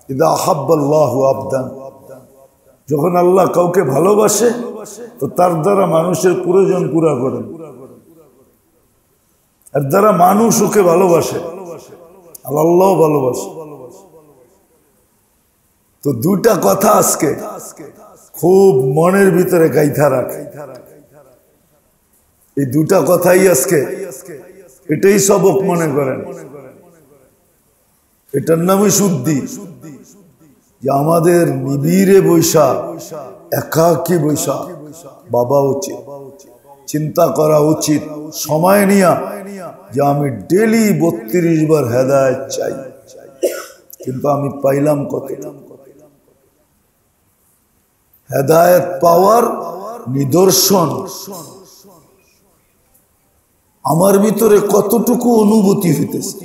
ইদা আহাব্বাল্লাহু আবদান, যখন আল্লাহ কাউকে ভালোবাসে তো তার দ্বারা মানুষের প্রয়োজন পুরা করেন, এর দ্বারা মানুষ ওকে ভালোবাসে, আল্লাহ ভালোবাসে। তো দুইটা কথা আজকে খুব মনের ভিতরে গাইথা রাখে, এই দুটা কথাই আজকে এটাই সবক মনে করেন, এটার নামই শুদ্ধি। যে আমাদের নিবিড়ে বৈশা, একাকী বৈশা বাবা উচিত, চিন্তা করা উচিত সময় নিয়া যে আমি ডেলি 32 বার হেদায়েত চাই, কিন্তু আমি পাইলাম কতটা? হেদায়েত পাওয়ার নিদর্শন আমার ভিতরে কতটুকু অনুভূতি হইতেছে,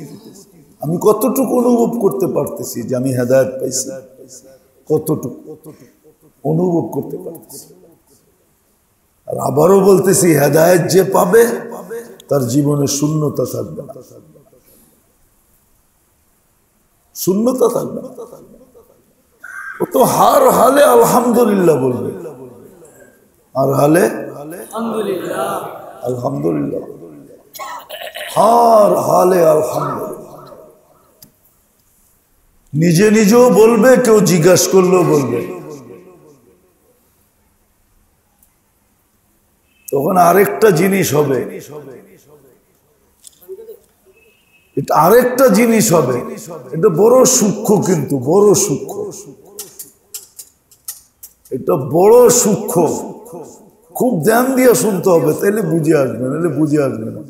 আমি কতটুকু অনুভব করতে পারতেছি যে আমি হেদায়েত পাইছি, কতটুকু অনুভব করতে পারতেছি। আর আবারও বলতেছি, হেদায়েত যে পাবে তার জীবনে শূন্যতা থাকবে না, শূন্যতা থাকবে না। ও তো হার হালে আলহামদুলিল্লাহ বলবে, আর হালে আলহামদুলিল্লাহ, হার হালে আলহামদুলিল্লাহ। নিজে নিজেও বলবে, কেউ জিজ্ঞাসা করলেও বলবে। তখন আরেকটা জিনিস হবে, এটা আরেকটা জিনিস হবে, এটা বড় সূক্ষ্ম, কিন্তু বড় সূক্ষ্ম, এটা বড় সূক্ষ্ম, খুব ধ্যান দিয়ে শুনতে হবে, তাইলে বুঝে আসবে, নাহলে বুঝে আসবে না।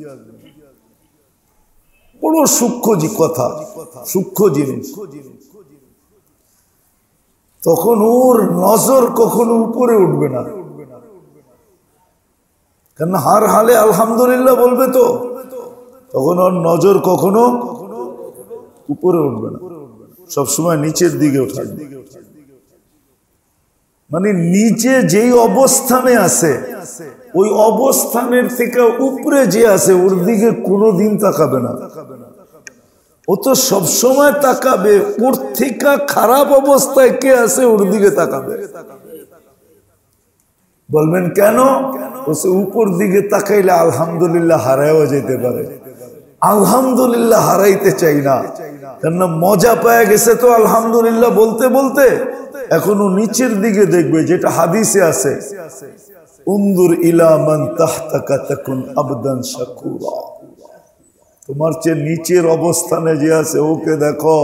বড় সূক্ষ্ম কথা, সূক্ষ্ম জিনিস। তখন ওর নজর কখনো উপরে উঠবে না, কেন হার হালে আলহামদুলিল্লাহ বলবে, তো তখন ওর নজর কখনো উপরে উঠবে না, সবসময় নিচের দিকে থাকবে। মানে নিচে যেই অবস্থানে আছে, ওই অবস্থানের থেকে উপরে যে আছে ওর দিকে কোনোদিন তাকাবে না। ও তো সবসময় তাকাবে ওর থেকে খারাপ অবস্থায় কে আছে ওর দিকে তাকাবে। বলবেন কেন? উপর দিকে তাকাইলে আলহামদুলিল্লাহ হারাইও যেতে পারে, আলহামদুলিল্লাহ হারাইতে চাই না, কেননা মজা পায় গেছে তো আলহামদুলিল্লাহ বলতে বলতে। এখনো নিচের দিকে দেখবে, যেটা হাদিসে আছে, উনজুর ইলা মান তাহতাকা তাকুন আবদান শাকুরা, তোমার চেয়ে নিচের অবস্থানে যে আছে ওকে দেখো,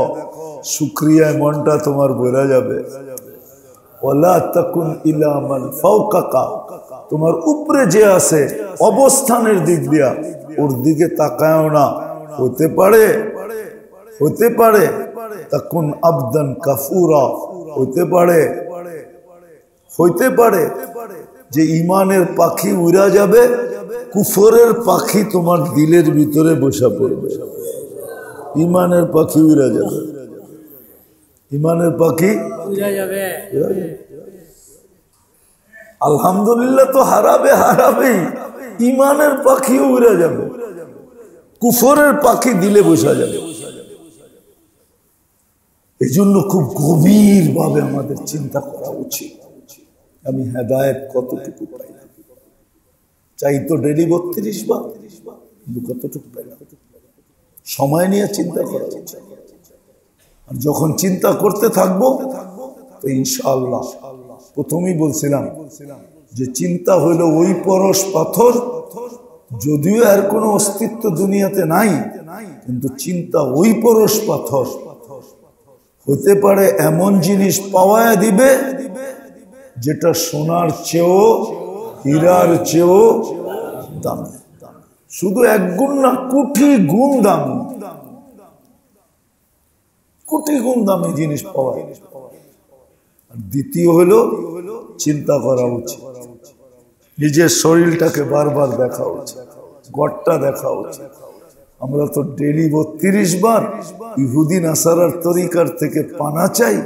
শুকরিয়ায় মনটা তোমার ভরে যাবে। ওয়ালা তাকুন ইলা মান ফাওকাকা, তোমার উপরে যে আছে অবস্থানের দিক দিয়া ওর দিকে তাকায়ও না। হতে পারে তাকুন আবদান কাফুরা, হইতে পারে যে ইমানের পাখি উড়া যাবে, কুফরের পাখি তোমার দিলের ভিতরে বসা পড়বে। ইমানের পাখি উড়া যাবে, ইমানের পাখি উড়া যাবে। আলহামদুলিল্লাহ তো হারাবেই, ইমানের পাখিও উড়া যাবে, কুফরের পাখি দিলে বসা যাবে। এই জন্য খুব গভীর ভাবে আমাদের চিন্তা করা উচিত, আমি হেদায়েত কতটুকু পাইলাম। চাই তো ডেলি 32 বার, কিন্তু কতটুকু পাইলাম সময় নিয়ে চিন্তা করা উচিত। আর যখন চিন্তা করতে থাকবো তো ইনশাআল্লাহ, প্রথমেই বলছিলাম যে চিন্তা হইল ওই পরশ পাথর, যদিও এর কোনো অস্তিত্ব দুনিয়াতে নাই, কিন্তু চিন্তা ওই পরশ পাথর হতে পারে এমন জিনিস পাওয়া দিবে যেটা সোনার চেয়েও, হীরার চেয়েও দামি। শুধু এক গুণ না, কোটি গুণ দামি, কোটি গুণ দামি জিনিস পাওয়া। আর দ্বিতীয় হলো চিন্তা করা উচিত, নিজের শরীরটাকে বারবার দেখা উচিত, গড়টা দেখা উচিত। আমরা তো ডেলি 32 বার ইহুদি নাসারার তরিকার থেকে পানা চাই,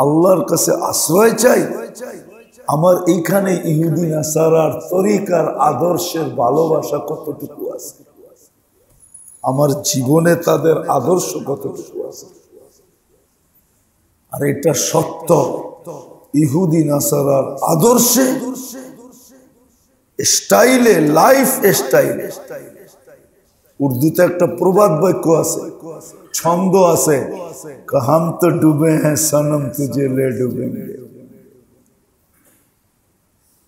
আল্লাহর কাছে আশ্রয় চাই। আমার এইখানে ইহুদি নাসারার তরিকার আদর্শের ভালোবাসা কতটুকু আছে, আমার জীবনে তাদের আদর্শ কতটুকু আছে। আর এটা সত্য। ইহুদি নাসারার আদর্শে, স্টাইলে, লাইফ স্টাইলে। উর্দুতে একটা প্রবাদ বাক্য আছে, ছন্দ আছে, হাম তো ডুবে হ্যাঁ সনম তুঝে লে ডুবেঙ্গে।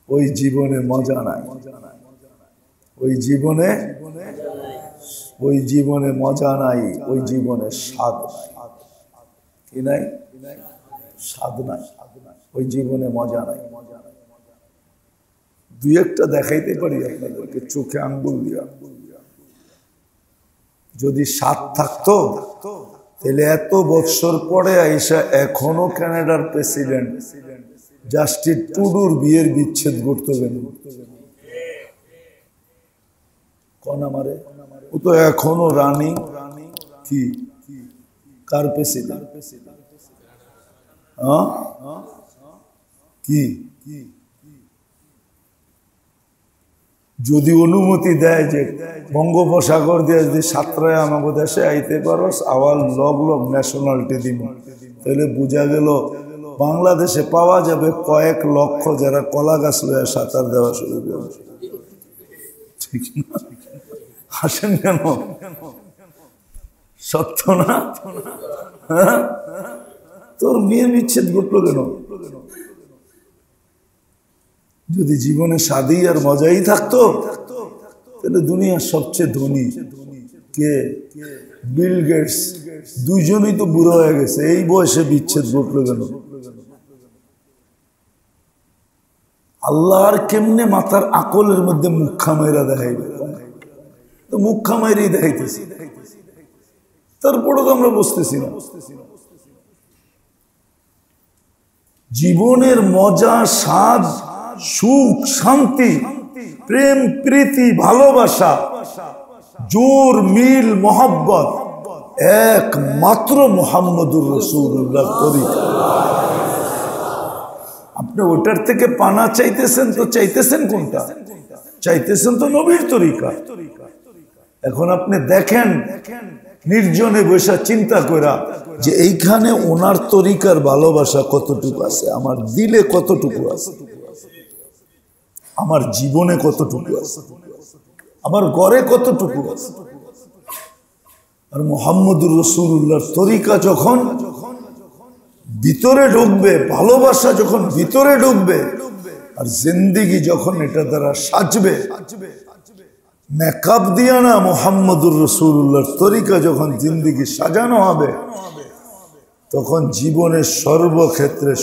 ওই জীবনে মজা নাই, ওই জীবনে মজা নাই, ওই জীবনে স্বাদ নাই। কি নাই? স্বাদ নাই, ওই জীবনে মজা নাই। দুই একটা দেখাইতে পারি আপনাদেরকে চোখে আঙ্গুল দিয়া। যদি স্বাদ থাকতো তাহলে এত বছর পরে আইসা এখনো কানাডার প্রেসিডেন্ট জাস্টিন ট্রুডোর বিয়ের বিচ্ছেদ করতে গেল। কোন আমারে ও তো এখনো রানিং কি কার প্রেসিডেন্ট? কি যদি অনুমতি দেয় যে বঙ্গোপসাগর দিয়ে যদি সাতটায় আমাকে দেশে আইতে পারো, আওয়াল লগ লগ ন্যাশনালিটি দিব, তাহলে বোঝা গেল বাংলাদেশে পাওয়া যাবে কয়েক লক্ষ যারা কলা গাছ লয়ে সাঁতার দেওয়া শুরু করবে। ঠিক না? হাসেন কেন? সত্য না? তোর বিয়ের বিচ্ছেদ ঘটলো কেন? যদি জীবনে স্বাদই আর মজাই থাকতো তাহলে দুনিয়ার সবচেয়ে ধনী কে? Bill Gates. দুইজনই তো বুড়ো হয়ে গেছে, এই বয়সে বিচ্ছেদ ঘটলো কেন? আল্লাহর কেমনে মাথার আকলের মধ্যে মুখা মাইরা দেখাইবে? তো মুখা মাইরেই দেখাইতেছি, তারপরও তো আমরা বুঝতেছি না। জীবনের মজা, স্বাদ, সুখ, শান্তি, প্রেম, প্রীতি, ভালোবাসা, জোর, মিল, মোহাব্বত একমাত্র মুহাম্মদুর রাসূলুল্লাহ তরিকা। আপনি ওটার থেকে পানা চাইতেছেন তো চাইতেছেন কোনটা? চাইতেছেন তো নবীর তরিকা। এখন আপনি দেখেন নির্জনে বসে চিন্তা করা যে এইখানে ওনার তরিকার ভালোবাসা কতটুকু আছে, আমার দিলে কতটুকু আছে, আমার জীবনে কতটুকু আছে, আমার ঘরে কতটুকু আছে। আর মুহাম্মদুর রাসূলুল্লাহর তরিকা যখন ভিতরে ঢুকবে, ভালোবাসা যখন ভিতরে ঢুকবে, আর জিন্দেগি যখন এটা দ্বারা সাজবে, মেকআপ দিয়া না, মুহাম্মদুর রাসূলুল্লাহর তরিকা যখন জিন্দেগি সাজানো হবে, তখন জীবনের সর্বক্ষেত্রে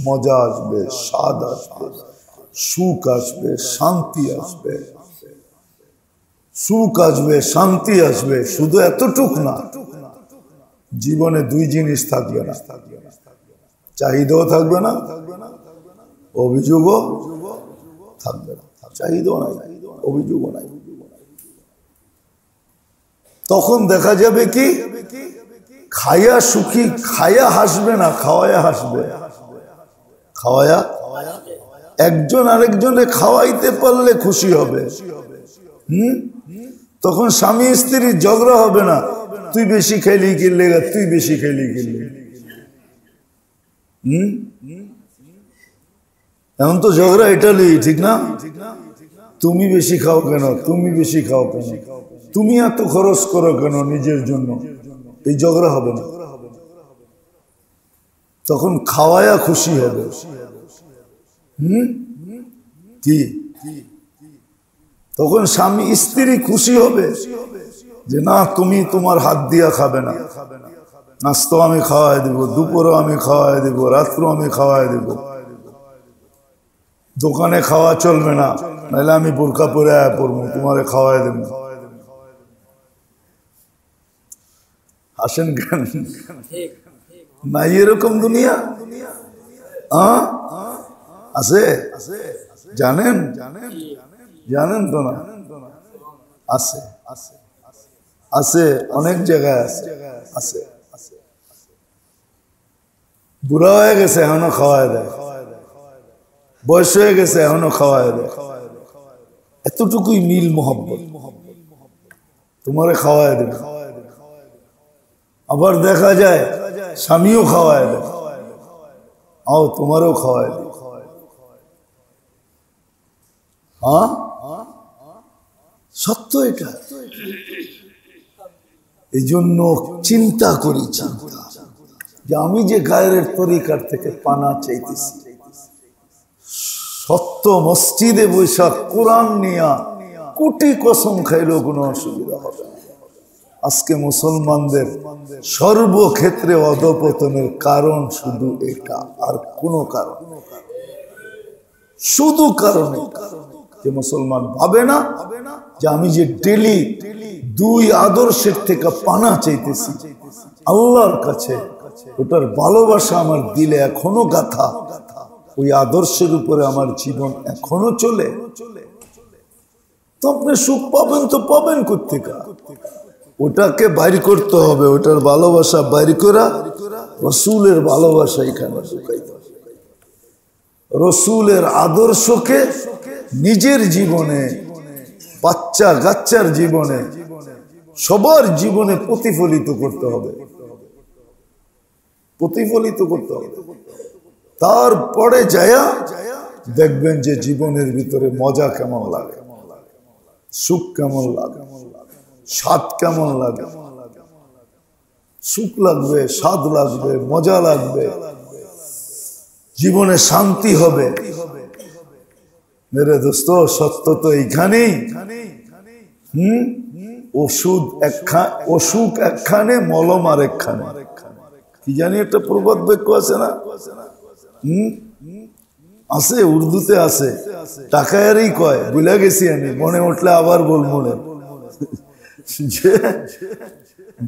মজা আসবে, স্বাদ আসবে, সুখ আসবে, শান্তি আসবে, সুখ আসবে, শান্তি আসবে। শুধু এতটুক না, জীবনে দুই জিনিস থাকবে না, চাহিদাও থাকবে না, অভিযোগও থাকবে না। চাহিদাও নাই, অভিযোগও নাই। তখন দেখা যাবে কি খায়া সুখী, খায়া হাসবে না, খাওয়ায়া হাসবে। খাওয়ায়া একজন আরেকজনে খাওয়াইতে পারলে খুশি হবে। তখন স্বামী স্ত্রীর ঝগড়া হবে না, তুই বেশি খাইলি কিনলে, তুই বেশি খাইলি কিনলে। এখন তো ঝগড়া এটা নেই, ঠিক না? তুমি বেশি খাও কেন, তুমি বেশি খাও কেন, তুমি এত খরচ করো কেন নিজের জন্য, এই ঝগড়া হবে না। তখন খাওয়ায়া খুশি হবে। কি তখন স্বামী স্ত্রী খুশি হবে যে না, তুমি তোমার হাত দিয়া খাবে না, নাস্তো আমি খাওয়াই দিব, দুপুরও আমি খাওয়াই দিব, রাত্র আমি খাওয়াই দিব, দোকানে খাওয়া চলবে না, নাহলে আমি বোরকা পরে আয়া পড়বো, তোমারে খাওয়াই দেব। হাসেন কেন? নাই এরকম দুনিয়া? আছে? জানেন? জানেন তো না? আছে, আছে, অনেক জায়গায় আছে, আছে। বুড়া হয়ে গেছে এখনো খাওয়ায় দেয়, বয়স হয়ে গেছে এখনো খাওয়ায় দেয়। এতটুকুই মিল মোহাব্বত, তোমারে খাওয়ায় দেবে। আবার দেখা যায় স্বামীও খাওয়ায় দেয়, आओ तुम्हारो खावाए दी। हाँ সত্য এটা। এই জন্য চিন্তা করি, চিন্তা যে আমি যে গায়ের তরিকার থেকে পানা চাইতেছি, সত্য মসজিদে বৈশাখ কোরআন নিয়া কোটি কসম খাইলেও কোনো অসুবিধা হবে না। আজকে মুসলমানদের সর্বক্ষেত্রে অধপতনের কারণ শুধু এটা, আর কোনো কারণ, শুধু কারণ যে মুসলমান ভাবে না যে আমি যে ডেলি দুই আদর্শের থেকে পানা চাইতেছি আল্লাহর কাছে, ওটার ভালোবাসা আমার দিলে এখনো গাথা, ওই আদর্শের উপরে আমার জীবন এখনো চলে, তো আপনি সুখ পাবেন, তো পাবেন কোত্থেকে? ওটাকে বাইর করতে হবে, ওটার ভালোবাসা বাইর করা, রসুলের ভালোবাসা এখানে ঢুকাইতে হবে, রসুলের আদর্শকে নিজের জীবনে, বাচ্চা গাচ্চার জীবনে, সবার জীবনে প্রতিফলিত করতে হবে, প্রতিফলিত করতে হবে। তারপরে যায়া দেখবেন যে জীবনের ভিতরে মজা কেমন লাগে, সুখ কেমন লাগে, স্বাদ কেমন লাগে, সুখ লাগবে, স্বাদ লাগবে, মজা লাগবে, জীবনে শান্তি হবে। মেরে দোস্ত, সত্য তো এইখানেই। অসুখ একখানে, মলম আর একখানে, কি জানি একটা প্রবাদ বাক্য আছে না? আছে, উর্দুতে আছে, টাকায়ারই কয়, ভুলে গেছি আমি, মনে উঠলে আবার বলবো না, যে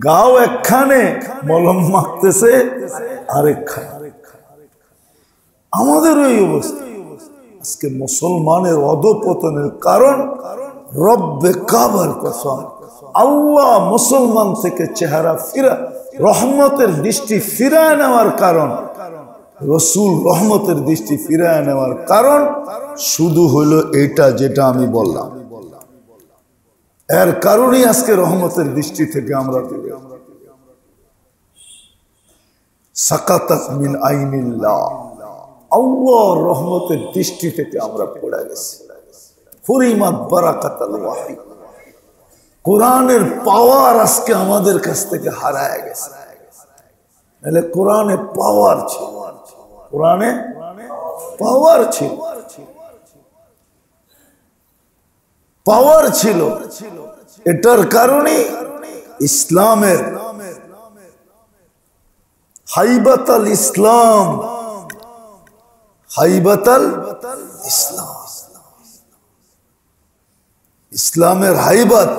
গাও একখানে, মলম মাখতেছে আরেকখানে। আমাদের ওই অবস্থা। আজকে মুসলমানের অধপতনের কারণ রব্বে কাবার কসম, আল্লাহ মুসলমান থেকে চেহারা ফিরা, রহমতের দৃষ্টি ফিরায় নেওয়ার কারণ, রসুল রহমতের দৃষ্টি ফিরায় নেওয়ার কারণ শুধু হইল এইটা যেটা আমি বললাম। এর কারণেই আজকে রহমতের দৃষ্টি থেকে আমরা সাকাতাত মিন আইনিল্লাহ, আল্লাহর রহমতের দৃষ্টি থেকে আমরা পড়ে গেছি। হুরিমাত বারাকাতুল ওয়াহী, কোরআনের পাওয়ার আজকে আমাদের কাছ থেকে হারায় গেছে। নাহলে কোরআনে পাওয়ার ছিল, কোরআনে পাওয়ার ছিল, পাওয়ার ছিল। এটার কারণে ইসলামের হাইবাতাল ইসলাম, হাইবাতাল ইসলাম, ইসলামের হাইবাত,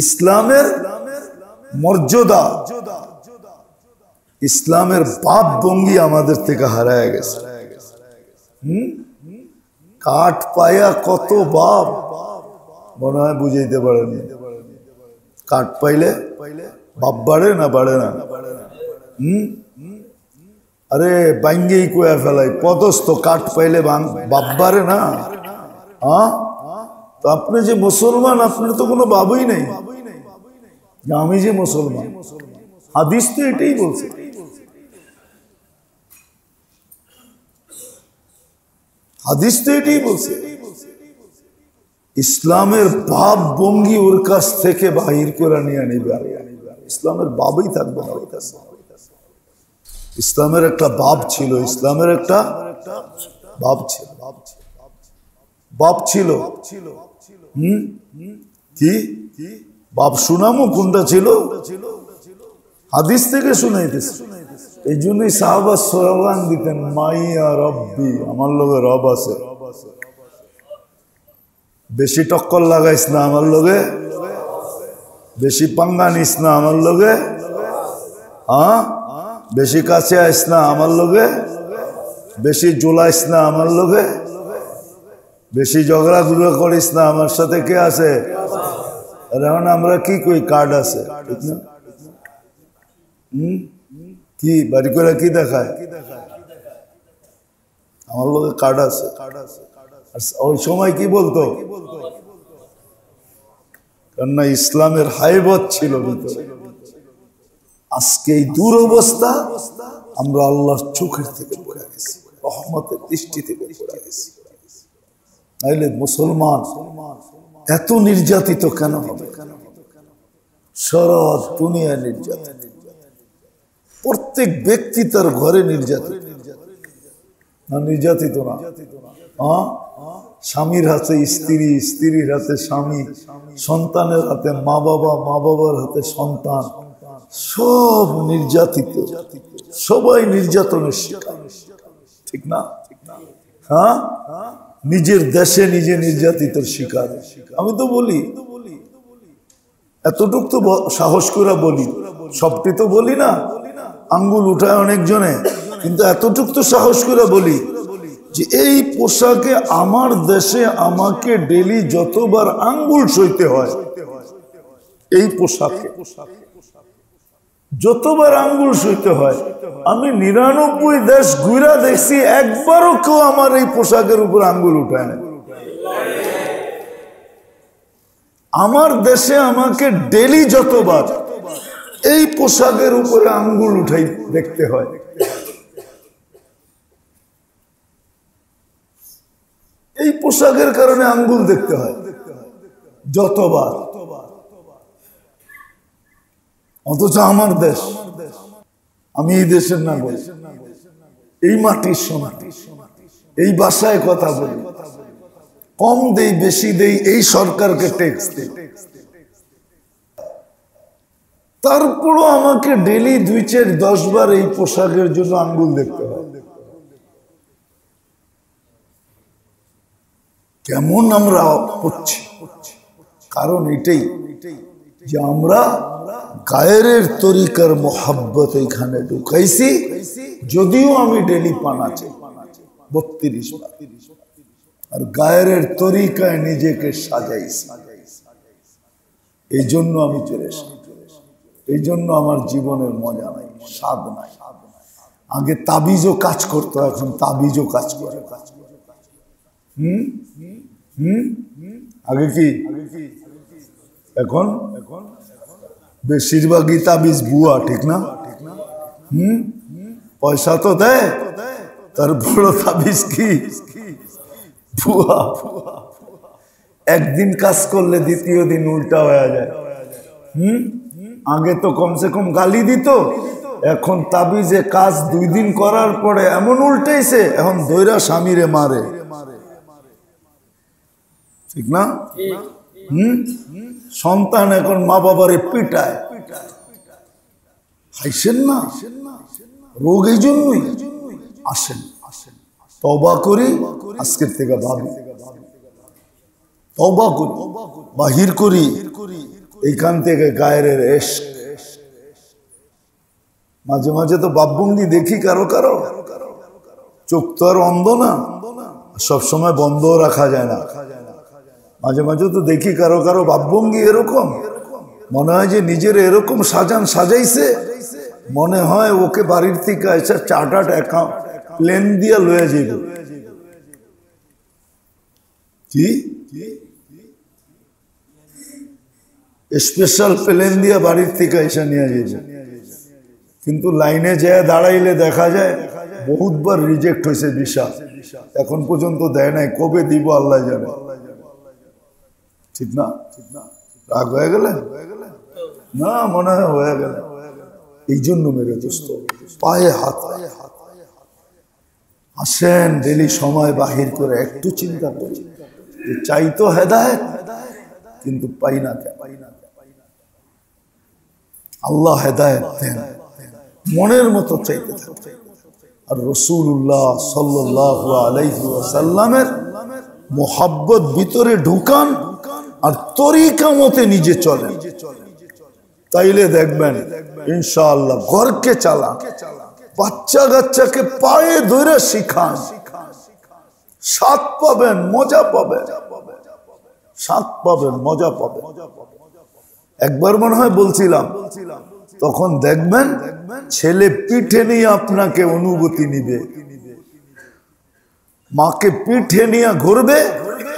ইসলামের মর্যাদা, ইসলামের বাপ ভঙ্গি আমাদের থেকে হারায় গেছে। কাঠ পায়া কত বাপ, মনে হয় বুঝাইতে পারেনি। কাঠ পাইলে বাপ বাড়ে না, বাড়ে না? আরে বাঙ্গেই কোয়া ফেলাই, পদস্থ কাঠ পাইলে বাপ বাড়ে না? হ্যাঁ, তো আপনি যে মুসলমান, আপনার তো কোনো বাবুই নেই যে আমি যে মুসলমান। হাদিস তো এটাই বলছে। হাদিস তো এটাই বলছে, ইসলামের ভাব ভঙ্গি ওর কাছ থেকে বাহির করে নিয়ে নিবে, ইসলামের বাবই থাকবে না ওর কাছে। ইসলামের একটা বাপ ছিল, ইসলামের একটা বাপ ছিল, বাপ ছিল। কি বাপ শুনামো কোনটা ছিল? হাদিস থেকে শুনাইতেছে। এই জন্যই সাহাবা স্লোগান দিতেন, মাইয়া রব্বি, আমার লগে রব আছে, বেশি টক্কর লাগাইস না আমার লগে, বেশি পাঙ্গা নিস না আমার লগে, হ্যাঁ, বেশি কাছে আইস না আমার লগে, বেশি জোলাইস না আমার লগে, বেশি ঝগড়া গুলো করিস না আমার সাথে। কে আছে? এখন আমরা কি কই? কার্ড আছে, ঠিক না? কি বাড়ি করে কি দেখায়? আমার লোকে কার্ড আছে। ওই সময় কি বলতো? কেননা ইসলামের হাইবত ছিল ভিতরে। আজকে এই দুরবস্থা আমরা আল্লাহর চোখের থেকে রহমতের দৃষ্টি থেকে পড়ে গেছি। তাইলে মুসলমান এত নির্যাতিত কেন হবে? সারা দুনিয়া নির্যাতিত, প্রত্যেক ব্যক্তি তার ঘরে নির্যাতিত না? নির্যাতিত না? স্বামীর হাতে স্ত্রী, স্ত্রীর হাতে স্বামী, সন্তানের হাতে মা বাবা, মা বাবার হাতে সন্তান, সব নির্যাতিত, সবাই নির্যাতনের শিকার, ঠিক না? হ্যাঁ, নিজের দেশে নিজে নির্যাতিতের শিকার। আমি তো বলি, এতটুক তো সাহস করে বলি, সবটি তো বলি না, আঙ্গুল উঠায় অনেকজনে, কিন্তু এতটুক তো সাহস করে বলি যে এই পোশাকে আমার দেশে আমাকে ডেলি যতবার আঙ্গুল সইতে হয়, এই পোশাকে যতবার আঙ্গুল সইতে হয়, আমি 99 দেশ ঘুরা দেখছি, একবারও কেউ আমার এই পোশাকের উপর আঙ্গুল উঠায় না। আমার দেশে আমাকে ডেলি যতবার এই পোশাকের উপরে আঙ্গুল উঠাই দেখতে হয়। এই পোশাকের কারণে আঙ্গুল দেখতে হয় যতবার, অথচ আমার দেশ, আমি এই দেশের নাগরিক, এই মাটির সমান, এই ভাষায় কথা বলি, কম দেই বেশি দেই, এই সরকারকে ট্যাক্স দেই, তারপরও আমাকে ডেলি 2, 4, 10 বার এই পোশাকের জন্য আঙ্গুল দেখতে হয়। কেমন আমরা করছি? কারণ এটাই যে আমরা গায়ের তরিকার মোহাব্বত এখানে ঢুকাইছি, যদিও আমি ডেলি পানাচ্ছি 32 বার, আর গায়ের তরিকায় নিজেকে সাজাইছি। এই জন্য আমি চলে এসেছি, এই জন্য আমার জীবনের মজা নাই, স্বাদ নাই। আগে তাবিজও কাজ করতো, এখন তাবিজও কাজ করে। আগে কি, এখন বেশিরভাগই তাবিজ বুয়া, ঠিক না? পয়সা তো দেয়, তার বড় তাবিজ কি বুয়া। একদিন কাজ করলে দ্বিতীয় দিন উল্টা হয়ে যায়। আগে তো কমসে কম গালি দিত, এখন তাবিজে কাজ 2 দিন করার পরে এমন উল্টাইছে, এখন দৈরা স্বামীরে মারে, ঠিক না? সন্তান এখন মা বাবারে পিটায়। হাইছেন না? রোগ এই জন্যই আসেন। তওবা করি, আজকের থেকে ভাবি, তওবা করি, বাহির করি এইখান থেকে গায়ের ইশক। মাঝে মাঝে তো বাপভঙ্গি দেখি কারো কারো, চোখ তো আর অন্ধ না, সবসময় বন্ধ রাখা যায় না। মাঝে মাঝে তো দেখি কারো কারো ভাবভঙ্গি এরকম, মনে হয় যে নিজের এরকম সাজাইছে, মনে হয় ওকে বাড়ির থেকে এসে চার্টার্ড অ্যাকাউন্ট প্লেন দিয়ে লয়ে যাইব। কি স্পেশাল প্লেন দিয়ে বাড়ির থেকে এসে নিয়ে যাইব, কিন্তু লাইনে যেয়ে দাঁড়াইলে দেখা যায় বহুতবার রিজেক্ট হয়েছে ভিসা, এখন পর্যন্ত দেয় নাই, কবে দিব আল্লাহ জানে, ঠিক না? রাগ হয়ে গেলে না, মনে হয় হয়ে গেলে। এই জন্য মেরে দোস্ত, পায়ে হাত আসেন, ডেলি সময় বাহির করে একটু চিন্তা করি, চাই তো হেদায়েত, কিন্তু পাই না কেন? আল্লাহ হেদায়েত দেন, মনের মতো চাইতে থাকে। আর রাসূলুল্লাহ সাল্লাল্লাহু আলাইহি ওয়াসাল্লামের মোহাব্বত ভিতরে ঢুকান, আর তরিকা মতে নিজে চলেন, তাইলে দেখবেন ইনশাআল্লাহ ঘরকে চালান, বাচ্চা কাচ্চাকে পায়ে ধরে শিখান, স্বাদ পাবেন, মজা পাবেন, স্বাদ পাবেন, মজা পাবেন। একবার মনে হয় বলছিলাম, তখন দেখবেন ছেলে পিঠে নিয়ে আপনাকে অনুভূতি নিবে, মাকে পিঠে নিয়ে ঘুরবে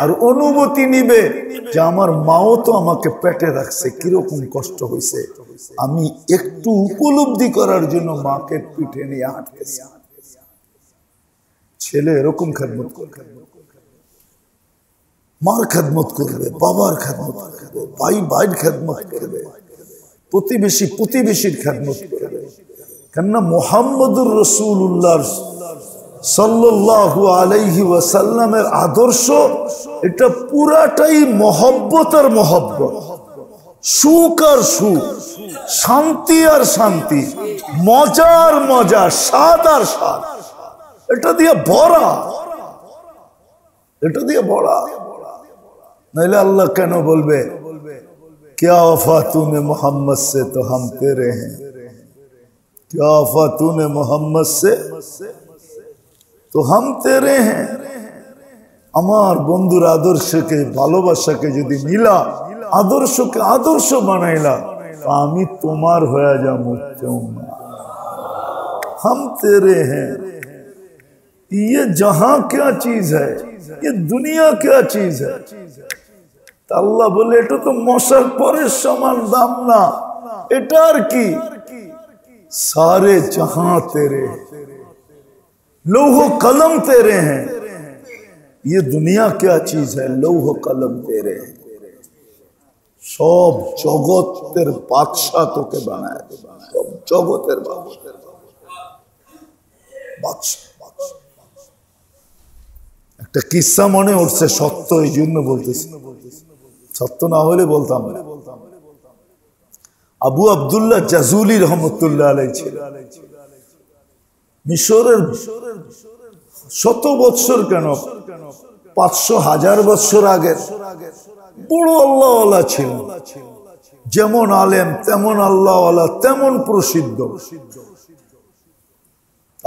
আর অনুভূতি নিবে যে আমার মাও তো আমাকে পেটে রাখছে, কিরকম কষ্ট হয়েছে, আমি একটু উপলব্ধি করার জন্য মাকে পিঠে নিয়ে হাঁটতেছি। ছেলে এরকম খেদমত করবে, মার খেদমত করবে, বাবার খেদমত করবে, ভাই ভাইয়ের খেদমত করবে, প্রতিবেশী প্রতিবেশীর খেদমত করবে। কেননা মুহাম্মদুর রাসূলুল্লাহ সাল্লাল্লাহু আলাইহি ওয়াসাল্লামের আদর্শ এটা পুরাটাই মহব্বত আর মহব্বত, সুখ আর সুখ, শান্তি আর শান্তি, মজার মজা, স্বাদ আর স্বাদ, এটা দিয়ে ভরা, এটা দিয়ে ভরা। নাইলে আল্লাহ কেন বলবে क्या वफा तूने मोहम्मद से तो हम तेरे हैं, क्या वफा तूने मोहम्मद से तो हम तेरे हैं। আমার বন্ধুর আদর্শকে ভালোবাসাকে যদি নিলা, আদর্শকে আদর্শ বানাইলা, আমি তোমার হয়ে যাবো। हम तेरे हैं। ये जहां क्या चीज है, ये दुनिया क्या चीज है। আল্লাহ বলে এটা তো মশার পরের সমান দাম না, এটা আর কি, सारे जहां तेरे, लौह कलम तेरे हैं। ये दुनिया क्या चीज है, लौह कलम तेरे हैं। सब जगतेर बादशाह तोके बनाया, सब जगतेर बादशाह। একটা কিসসা মনে উঠছে, সত্য এই জন্য বলতেছি, সত্য না হলে বলতাম না। আবু আব্দুল্লাহ জাজুলি রহমতুল্লাহ আলাইহি ছিলেন মিশরের, শত বৎসর কেন 500,000 বৎসর আগে বড় আল্লাহওয়ালা ছিলেন। যেমন আলেম তেমন আল্লাহওয়ালা, তেমন প্রসিদ্ধ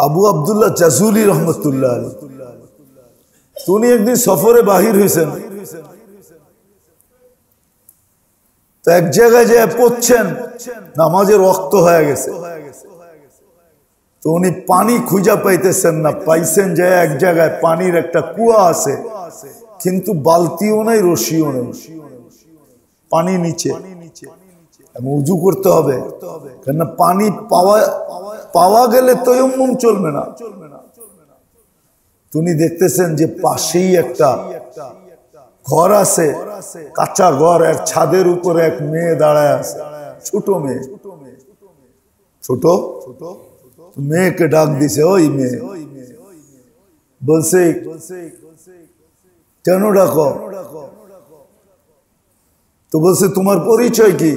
আবু আব্দুল্লাহ জাজুলি রহমতুল্লাহ আলাইহি। উনি একদিন সফরে বাহির হয়েছেন, তো এক জায়গায় যে পড়ছেন, নামাজের ওয়াক্ত হয়ে গেছে, তো উনি পানি খুঁজা পাইতেছেন না। পাইছেন যে এক জায়গায় পানির একটা কুয়া আছে, কিন্তু বালতিও নাই, রশিও নেই, পানি নিচে, উজু করতে হবে, কেননা পানি পাওয়া গেলে তায়াম্মুম চলবে না। তুমি দেখতেছেন যে পাশেই একটা ঘর আছে, কাঁচা ঘর, এর ছাদের উপরে এক মেয়ে দাঁড়ায় আছে, ছোট মেয়ে, ছোট মেয়েকে ডাক দিছে, ওই মেয়ে, বলছে কেন ডাকো? তো বলছে তোমার পরিচয় কি?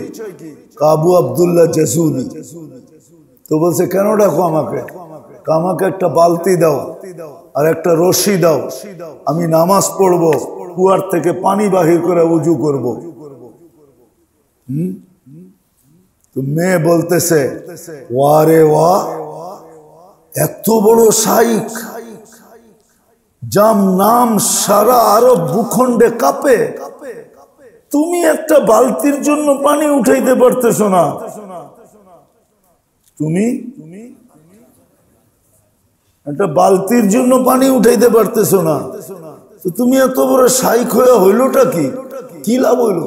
আবু আব্দুল্লাহ জাজুলি। তো বলছে কেন ডাকো আমাকে? আমাকে একটা বালতি দাও আর একটা রশি দাও, আমি নামাজ পড়বো, কুয়ার থেকে পানি বাহির করে উজু করব। তো মেয়ে বলতেছে, ওয়ারে ওয়া, এত বড় শাইখ, যার নাম সারা আরব ভূখণ্ডে কাঁপে, তুমি একটা বালতির জন্য পানি উঠাইতে পারতেছো না? তুমি একটা বালতির জন্য পানি উঠাইতে পারতেছো না, তো তুমি এত বড় শাইখ হয়ে হইলোটা কি? কি লাভ হইল?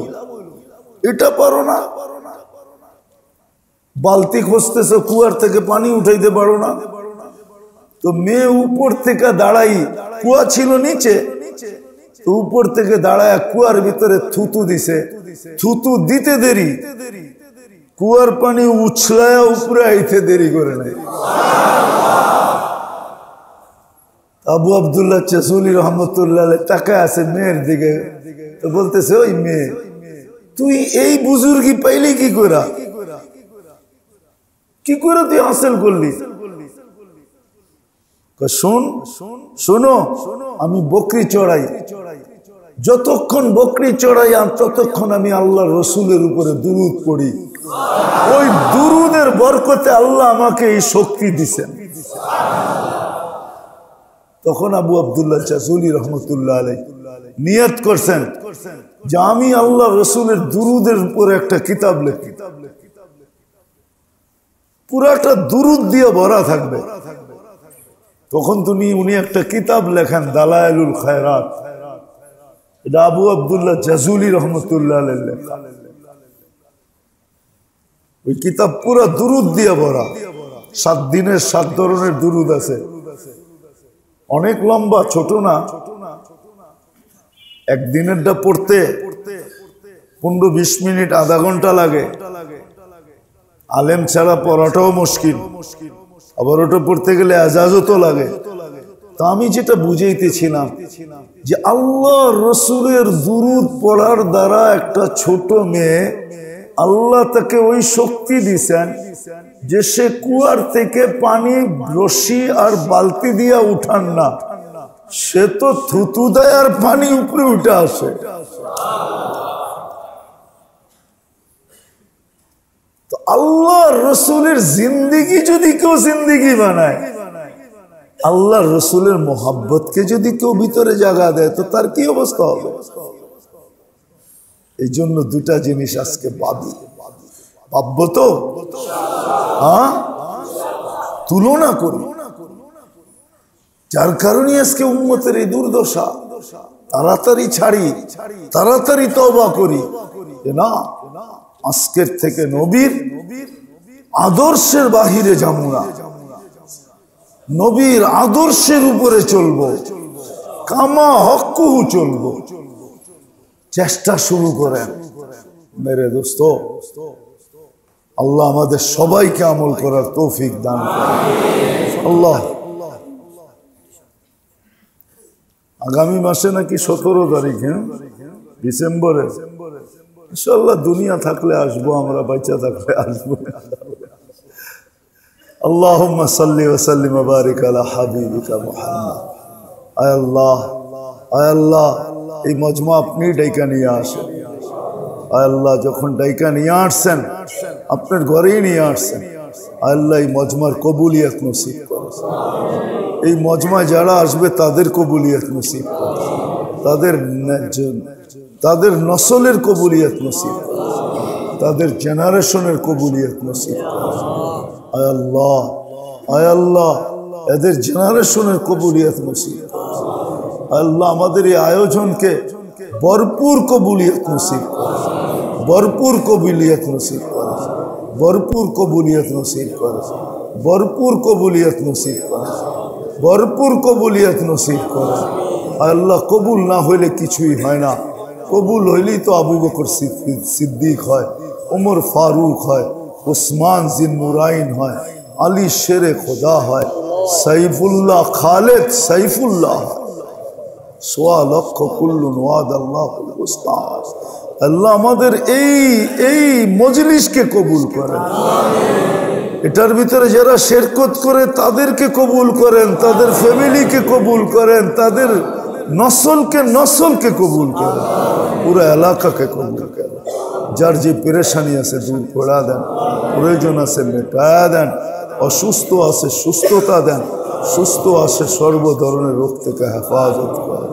এটা পারো না, বালতি খুঁজতেছো, কুয়ার থেকে পানি উঠাইতে পারো না। তো মেয়ে উপর থেকে দাঁড়াই, কুয়া ছিল নিচে, তো উপর থেকে দাঁড়ায় কুয়ার ভিতরে থুতু দিছে। থুতু দিতে দেরি, কুয়ার পানি উছলায় উপরে আইতে দেরি করে নাই। আবু আব্দুল্লাহ জাজুলি রহমতুল্লাহ তাকায় আছে মেয়ের দিকে, তো বলতেছে, ওই মেয়ে, তুই এই বুজুর্গি পাইলি কি করে? কি করে তুই হাসিল করলি? শোনো, আমি বকরি চড়াই, যতক্ষণ বকরি চড়াই ততক্ষণ আমি আল্লাহ রসুলের উপরে দুরূদ পড়ি, ওই দুরূদের বরকতে আল্লাহ আমাকে এই শক্তি দিছেন। তখন আবু আব্দুল্লাহ জাজুলি রহমতুল্লাহ আলাইহি নিয়ত করছেন যে আমি আল্লাহ রসুলের দুরূদের উপরে একটা কিতাব লিখি, পুরাটা দুরূদ দিয়ে ভরা থাকবে। তখন উনি একটা কিতাব লেখেন, দালায়েলুল খায়রাত। এটা আবু আব্দুল্লাহ জাজুলি রহমতুল্লাহ আলাইহি লেখা। ওই কিতাব পুরা দুরূদ দিয়ে ভরা, 7 দিনের 7 ধরনের দুরূদ আছে। অনেক লম্বা, ছোট না। একদিনেরটা পড়তে 15-20 মিনিট, আধা ঘন্টা লাগে। আলেম ছাড়া পড়াটাও মুশকিল, আবার ওটা পড়তে গেলে এজাজও তো লাগে। তা আমি যেটা বুঝাইতেছিলাম যে আল্লাহ রসুলের দুরূদ পড়ার দ্বারা একটা ছোট মেয়ে আল্লাহ তাকে ওই শক্তি দিছেন যে সে কুয়ার থেকে পানি রশি আর বালতি দিয়া উঠান না, সে তো থুতু দেয় আর পানি উপরে উঠে আসে। তো আল্লাহ রসুলের জিন্দিগি যদি কেউ জিন্দিগি বানায়, আল্লাহ রসুলের মোহাব্বতকে যদি কেউ ভিতরে জায়গা দেয়, তো তার কি অবস্থা হবে? এই জন্য দুটা জিনিস আজকে ভাববো তো, হ্যাঁ, তুলনা করি। যার কারণে আজকে উম্মতের এই দুর্দশা। তাড়াতাড়ি ছাড়ি, তাড়াতাড়ি তওবা করি যে না, আজকের থেকে নবীর আদর্শের বাহিরে যাব না, নবীর আদর্শের উপরে চলবো, কামা হক্কুহু চলবো। চেষ্টা শুরু করেন মেরে দোস্ত। আল্লাহ আমাদের সবাইকে আমল করার তৌফিক দান করেন। আল্লাহ আগামী মাসে নাকি 17 তারিখে ডিসেম্বরে ইনশাআল্লাহ, দুনিয়া থাকলে আসবো, আমরা বাচ্চা থাকলে আসবো। আল্লাহুম্মা সাল্লি ওয়া সাল্লিম ওয়া বারিক আলা হাবিবিকা মুহাম্মদ। আয় আল্লাহ, আয় আল্লাহ, এই মজমা আপনি ডাইকা নিয়ে আসেন। আয় আল্লাহ, যখন ডাইকা নিয়ে আসছেন, আপনার ঘরেই নিয়ে আসছেন। আয় আল্লাহ, এই মজমার কবুলিয়ত নসিব করো। এই মজমায় যারা আসবে তাদের কবুলিয়ত নসিব করো, তাদের নসলের কবুলিয়ত নসিব করো, তাদের জেনারেশনের কবুলিয়ত নসিব করো। আয় আল্লাহ, আয় আল্লাহ, এদের জেনারেশনের কবুলিয়ত নসিব করো। আল্লাহ আমাদের এই আয়োজনকে ভরপুর কবুলিয়ত নসিব করো, ভরপুর কবুলিয়ত নসিব করো, ভরপুর কবুলিয়ত নসিব করো, ভরপুর কবুলিয়ত নসিব করো, ভরপুর কবুলিয়ত নসিব করো। আল্লাহ কবুল না হইলে কিছুই হয় না, কবুল হইলেই তো আবু বকর সিদ্দিক হয়, উমর ফারুক হয়, উসমান জিন্নুরাইন হয়, আলী শেরে খোদা হয়, সাইফুল্লাহ খালেদ সাইফুল্লাহ হয়। সোয়া লক্ষ কুল্লুন ওয়াদ আল্লাহ। আল্লাহ আমাদের এই মজলিসকে কবুল করেন। এটার ভিতরে যারা শিরকত করে তাদেরকে কবুল করেন, তাদের ফ্যামিলিকে কবুল করেন, তাদের নসলকে কবুল করেন, পুরো এলাকাকে কবুল করেন। যার যে পেরেশানি আছে দূর করে দেন, প্রয়োজন আছে মেটায়া দেন, অসুস্থ আছে সুস্থতা দেন, সুস্থ আছে সর্ব ধরনের রোগ থেকে হেফাজত করেন।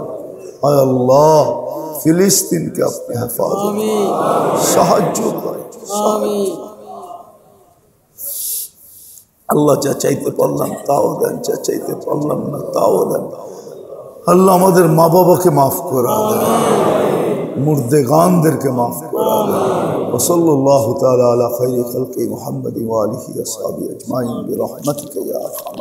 আয় আল্লাহ, ফিলিস্তিনকে আপনি হেফাজত সাহায্য করেন। আল্লাহ যা চাইতে পারলাম তাও দেন, যা চাইতে পারলাম না তাও দেন। আল্লাহ আমাদের মা বাবাকে মাফ করা দেন, মুর্দেগানদেরকে মাফ করা দেন। ওয়াসাল্লাল্লাহু তাআলা আলা খায়রি খালকি মুহাম্মাদি ওয়া আলিহি ওয়া সাহবিহি আজমাইন বিরহমাতিকা ইয়া আরহাম।